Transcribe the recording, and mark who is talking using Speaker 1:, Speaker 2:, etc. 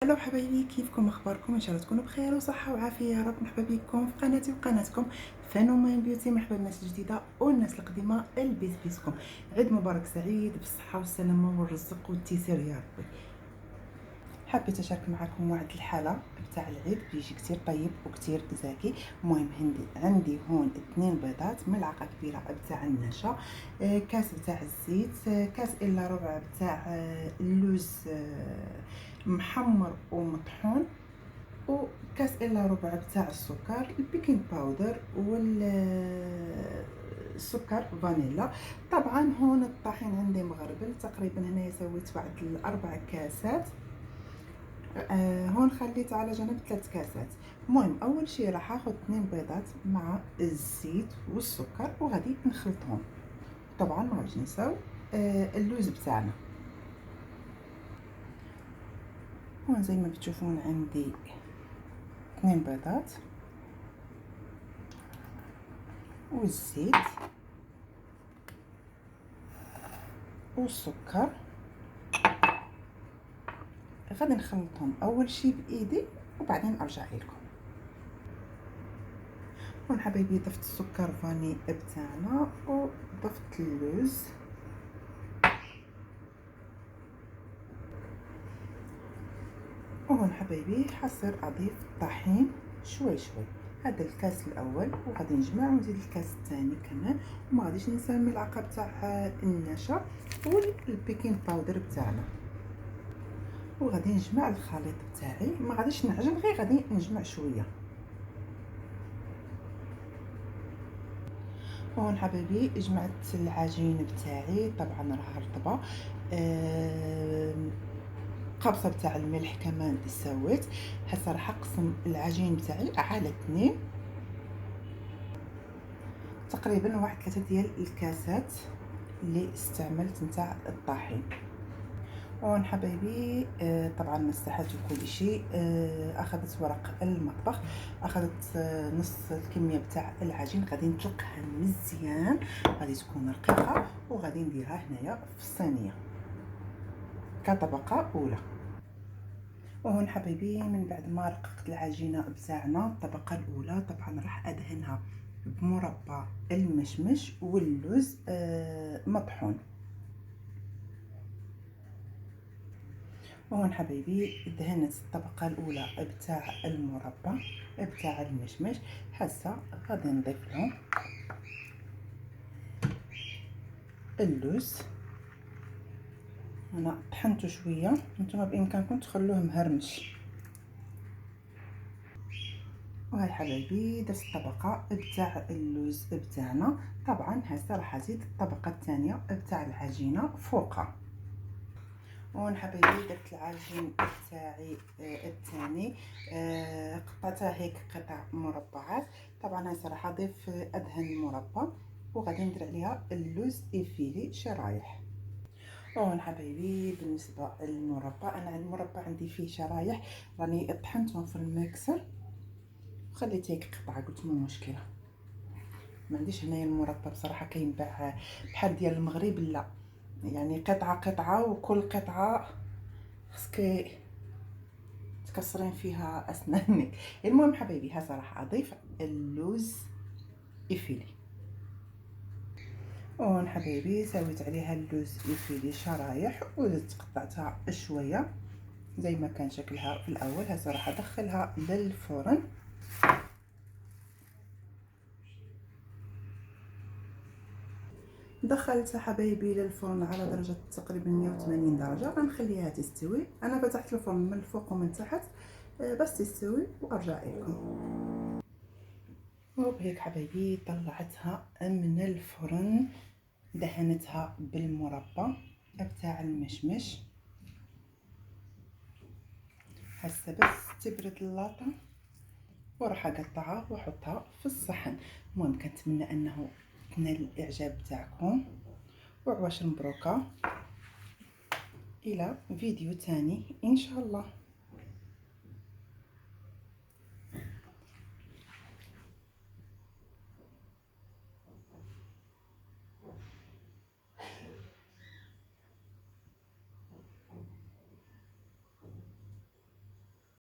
Speaker 1: الو حبايبي، كيفكم؟ اخباركم؟ ان شاء الله تكونوا بخير وصحه وعافيه يا رب. مرحبا بكم في قناتي وقناتكم فنومين بيوتي. مرحبا بالناس الجديده والناس القديمه، البيت بيتكم. عيد مبارك سعيد بالصحه والسلامه والرزق والتيسير يا ربي. حبيت اشارك معكم واحد الحاله بتاع العيد بيجي كتير طيب وكتير زاكي. المهم عندي هون 2 بيضات، ملعقه كبيره بتاع النشا، كاس بتاع الزيت، كاس الا ربع بتاع اللوز محمر ومطحون، وكاس الا ربع بتاع السكر، البيكنج باودر والسكر فانيلا. طبعا هون الطحين عندي مغربل تقريبا، هنايا سويت واحد 4 كاسات. هون خليت على جنب 3 كاسات. المهم اول شي راح اخذ 2 بيضات مع الزيت والسكر وغادي نخلطهم. طبعا ما غاديش نساو اللوز بتاعنا. هون زي ما بتشوفون عندي 2 بيضات والزيت والسكر. غادي نخلطهم اول شي بايدي وبعدين ارجع لكم. هون حبايبي ضفت السكر فاني بتاعنا وضفت اللوز، وهون حبايبي حصير اضيف الطحين شوي شوي. هذا الكاس الاول وغادي نجمع ونزيد الكاس الثاني كمان، وما غاديش ننسى الملعقه بتاع النشا والبيكنج باودر بتاعنا. وغادي نجمع الخليط بتاعي، ما غاديش نعجن، غير غادي نجمع شويه. هون حبايبي جمعت العجين بتاعي، طبعا راه رطبه. قبصه بتاع الملح كمان سويت. هسه راح اقسم العجين بتاعي على 2، تقريبا واحد 3 ديال الكاسات اللي استعملت نتاع الطحين. هون حبايبي طبعا مسحت وكل شيء. اخذت ورق المطبخ، اخذت نص الكميه بتاع العجين، غادي نطلقها مزيان، غادي تكون رقيقه، وغادي نديرها هنايا في الصينيه كطبقه اولى. وهون حبايبي من بعد ما رققت العجينه بتاعنا الطبقه الاولى، طبعا راح ادهنها بمربى المشمش واللوز مطحون. وهون حبايبي دهنت الطبقه الاولى بتاع المربى بتاع المشمش. هسه غادي نضيف لهم اللوز. انا طحنته شويه، نتوما بامكانكم تخلوه مهرمش. وهاي حبايبي درت الطبقه بتاع اللوز بتاعنا. طبعا هسه راح ازيد الطبقه الثانيه بتاع العجينه فوقها. وهون حبايبي درت العجين بتاعي الثاني، قطعتها هيك قطع مربعات. طبعا هسه راح اضيف ادهن المربى، وغادي ندير عليها اللوز يفيلي شرايح. وهون حبايبي بالنسبه للمربى، انا المربى عندي فيه شرايح، راني طحنتهم في الميكسر وخليت هيك قطعه، قلت مو مشكله. ما عنديش هنايا المربى بصراحه كينباع بحال ديال المغرب، لا يعني قطعه قطعه، وكل قطعه خصك تكسرين فيها اسنانك. المهم حبايبي هسه راح اضيف اللوز يفيلي. وهون حبايبي سويت عليها اللوز يفيلي شرايح وزدت قطعتها شويه زي ما كان شكلها في الاول. هسه راح ادخلها للفرن. دخلتها حبايبي للفرن على درجه تقريبا 180 درجه، غنخليها تستوي. انا فتحت الفرن من الفوق ومن تحت بس تستوي وارجع لكم. وبهيك حبايبي طلعتها من الفرن، دهنتها بالمربى بتاع المشمش. هسه بس تبرد اللاطه وراح اقطعها واحطها في الصحن. المهم كنتمنى انه تنال الاعجاب بتاعكم، وعواش مبروكه. الى فيديو تاني ان شاء الله.